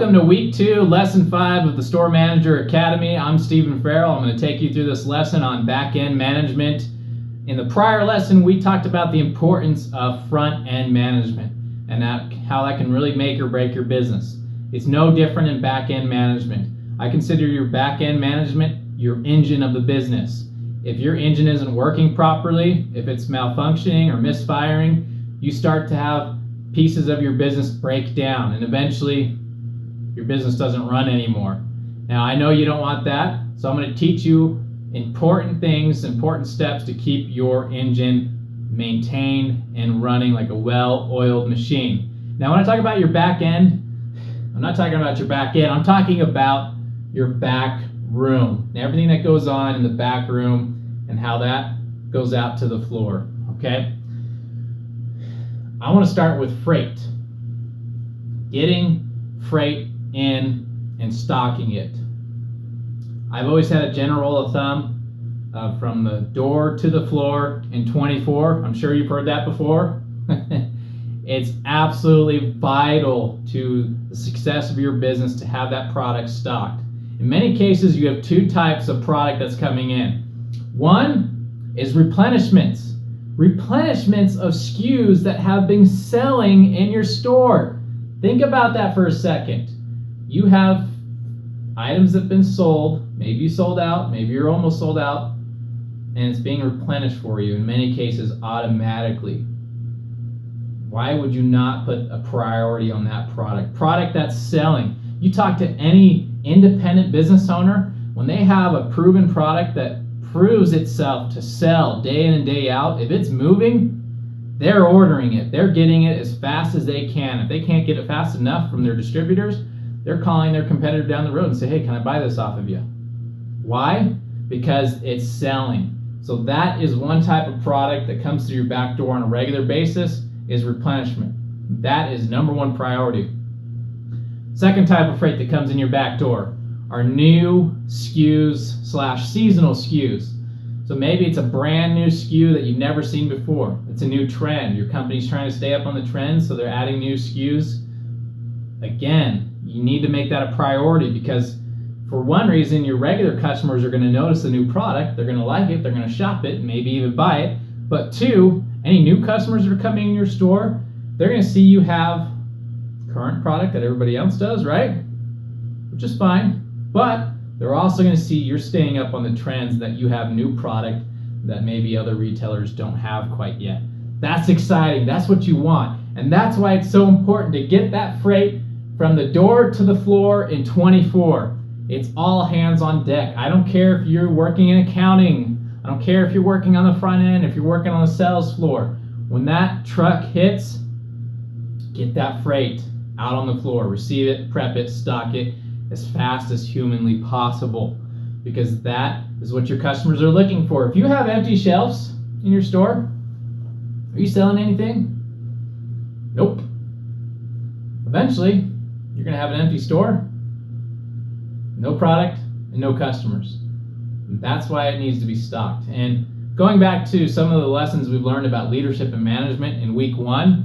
Welcome to week 2, lesson 5 of the Store Manager Academy. I'm Stephen Farrell. I'm going to take you through this lesson on back-end management. In the prior lesson, we talked about the importance of front-end management and how that can really make or break your business. It's no different in back-end management. I consider your back-end management your engine of the business. If your engine isn't working properly, if it's malfunctioning or misfiring, you start to have pieces of your business break down, and eventually your business doesn't run anymore. Now, I know you don't want that, so I'm going to teach you important things, important steps to keep your engine maintained and running like a well-oiled machine. Now, when I talk about your back end, I'm not talking about your back end, I'm talking about your back room, and everything that goes on in the back room and how that goes out to the floor, okay? I want to start with freight. Getting freight in and stocking it. I've always had a general rule of thumb from the door to the floor in 24. I'm sure you've heard that before. It's absolutely vital to the success of your business to have that product stocked. In many cases, you have 2 types of product that's coming in. One is replenishments. Replenishments of SKUs that have been selling in your store. Think about that for a second. You have items that have been sold, maybe you sold out, maybe you're almost sold out, and it's being replenished for you, in many cases automatically. Why would you not put a priority on that product? Product that's selling. You talk to any independent business owner, when they have a proven product that proves itself to sell day in and day out, if it's moving, they're ordering it. They're getting it as fast as they can. If they can't get it fast enough from their distributors, they're calling their competitor down the road and say, hey, can I buy this off of you? Why? Because it's selling. So that is one type of product that comes through your back door on a regular basis, is replenishment. That is number 1 priority. Second type of freight that comes in your back door are new SKUs / seasonal SKUs. So maybe it's a brand new SKU that you've never seen before. It's a new trend. Your company's trying to stay up on the trend, so they're adding new SKUs. Again, you need to make that a priority, because for one reason, your regular customers are going to notice the new product, they're going to like it, they're going to shop it, maybe even buy it. But 2, any new customers that are coming in your store, they're going to see you have current product that everybody else does, right? Which is fine. But they're also going to see you're staying up on the trends, that you have new product that maybe other retailers don't have quite yet. That's exciting. That's what you want. And that's why it's so important to get that freight from the door to the floor in 24. It's all hands on deck. I don't care if you're working in accounting. I don't care if you're working on the front end, if you're working on the sales floor. When that truck hits, get that freight out on the floor. Receive it, prep it, stock it as fast as humanly possible, because that is what your customers are looking for. If you have empty shelves in your store, are you selling anything? Nope. Eventually, you're going to have an empty store, no product, and no customers. And that's why it needs to be stocked. And going back to some of the lessons we've learned about leadership and management in week 1,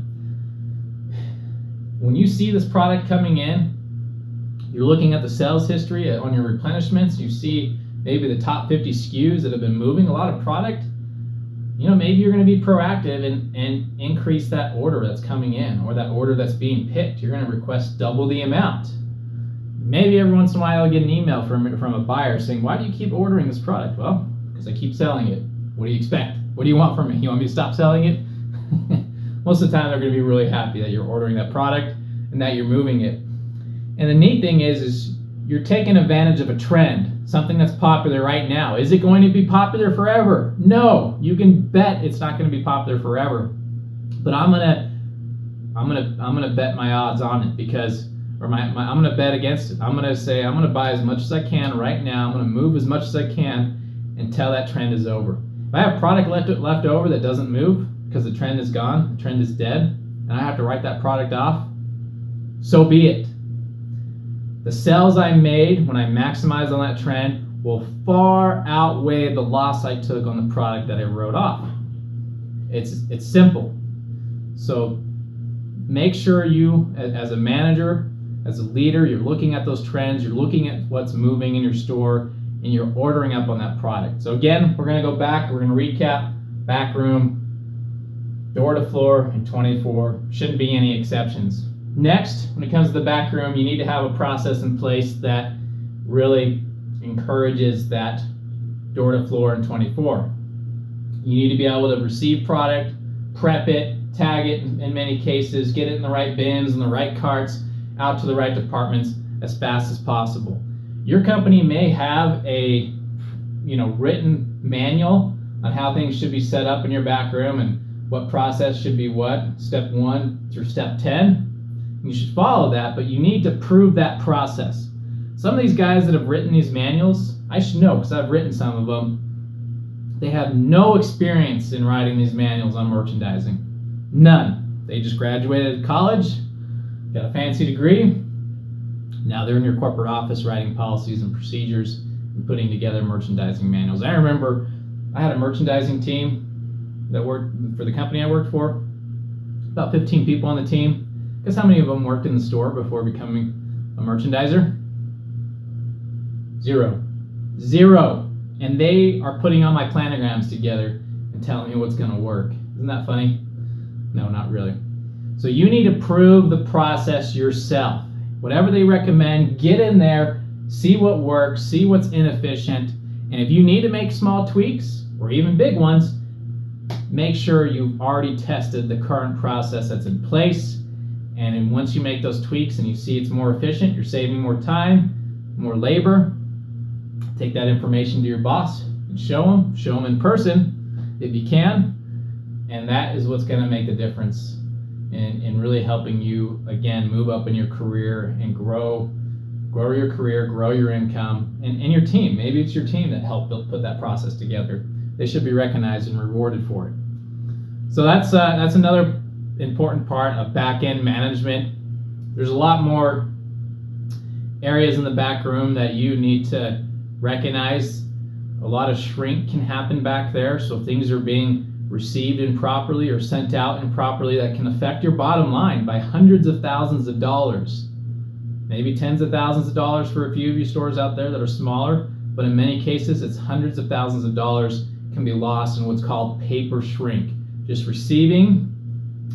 when you see this product coming in, you're looking at the sales history on your replenishments, you see maybe the top 50 SKUs that have been moving a lot of product. You know, maybe you're going to be proactive and increase that order that's coming in, or that order that's being picked. You're going to request double the amount. Maybe every once in a while you'll get an email from a buyer saying, why do you keep ordering this product? Well, because I keep selling it. What do you expect? What do you want from me? You want me to stop selling it? Most of the time they're going to be really happy that you're ordering that product and that you're moving it. And the neat thing is you're taking advantage of a trend, something that's popular right now. Is it going to be popular forever? No, you can bet it's not going to be popular forever. But I'm gonna bet my odds on it, because I'm gonna bet against it. I'm gonna say I'm gonna buy as much as I can right now. I'm gonna move as much as I can until that trend is over. If I have product left over that doesn't move because the trend is gone, the trend is dead, and I have to write that product off, so be it. The sales I made when I maximized on that trend will far outweigh the loss I took on the product that I wrote off. It's simple. So make sure you, as a manager, As a leader, you're looking at those trends, you're looking at what's moving in your store, and you're ordering up on that product. So again, we're going to go back, we're going to recap backroom, door to floor, and 24. Shouldn't be any exceptions. Next, when it comes to the backroom, you need to have a process in place that really encourages that door to floor and 24. You need to be able to receive product, prep it, tag it in many cases, get it in the right bins and the right carts, out to the right departments as fast as possible. Your company may have a written manual on how things should be set up in your back room and what process should be what, step 1 through step 10. You should follow that, but you need to prove that process. Some of these guys that have written these manuals, I should know because I've written some of them, they have no experience in writing these manuals on merchandising. None. They just graduated college, got a fancy degree. Now they're in your corporate office writing policies and procedures and putting together merchandising manuals. I remember I had a merchandising team that worked for the company I worked for, about 15 people on the team. Guess how many of them worked in the store before becoming a merchandiser? Zero. And they are putting all my planograms together and telling me what's going to work. Isn't that funny? No, not really. So you need to prove the process yourself. Whatever they recommend, get in there, see what works, see what's inefficient, and if you need to make small tweaks, or even big ones, make sure you've already tested the current process that's in place. And then once you make those tweaks and you see it's more efficient, you're saving more time, more labor, take that information to your boss and show them in person if you can. And that is what's going to make the difference in really helping you, again, move up in your career and grow your career, grow your income, and your team. Maybe it's your team that helped put that process together. They should be recognized and rewarded for it. So that's another important part of back-end management. There's a lot more areas in the back room that you need to recognize. A lot of shrink can happen back there, so things are being received improperly or sent out improperly that can affect your bottom line by hundreds of thousands of dollars, maybe tens of thousands of dollars for a few of you stores out there that are smaller, but in many cases it's hundreds of thousands of dollars can be lost in what's called paper shrink, just receiving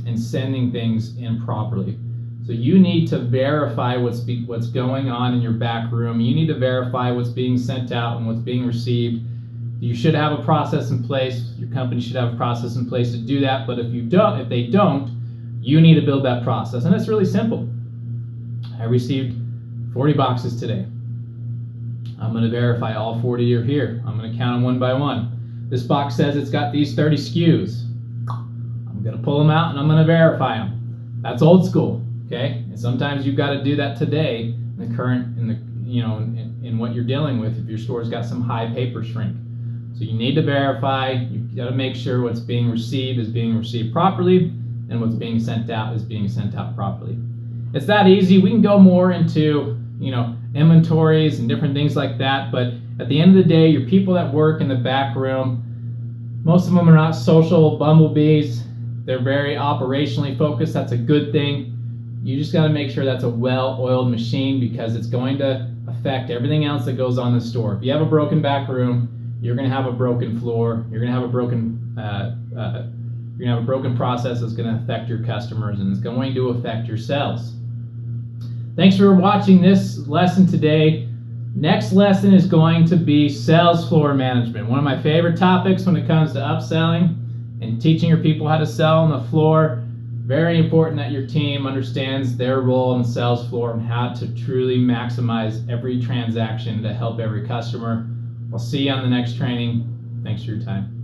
and sending things improperly. So you need to verify what's going on in your back room. You need to verify what's being sent out and what's being received. You should have a process in place. Your company should have a process in place to do that. But if they don't, you need to build that process. And it's really simple. I received 40 boxes today. I'm going to verify all 40 are here. I'm going to count them one by one. This box says it's got these 30 SKUs. I'm going to pull them out and I'm going to verify them. That's old school, okay? And sometimes you've got to do that today in what you're dealing with if your store's got some high paper shrink. So you need to verify, you've got to make sure what's being received is being received properly and what's being sent out is being sent out properly. It's that easy. We can go more into, inventories and different things like that, but at the end of the day, your people that work in the back room, most of them are not social bumblebees. They're very operationally focused. That's a good thing. You just got to make sure that's a well-oiled machine because it's going to affect everything else that goes on in the store. If you have a broken back room, you're going to have a broken floor. You're going to have a broken process that's going to affect your customers and it's going to affect your sales. Thanks for watching this lesson today. Next lesson is going to be sales floor management. One of my favorite topics when it comes to upselling and teaching your people how to sell on the floor. Very important that your team understands their role on the sales floor and how to truly maximize every transaction to help every customer. I'll see you on the next training. Thanks for your time.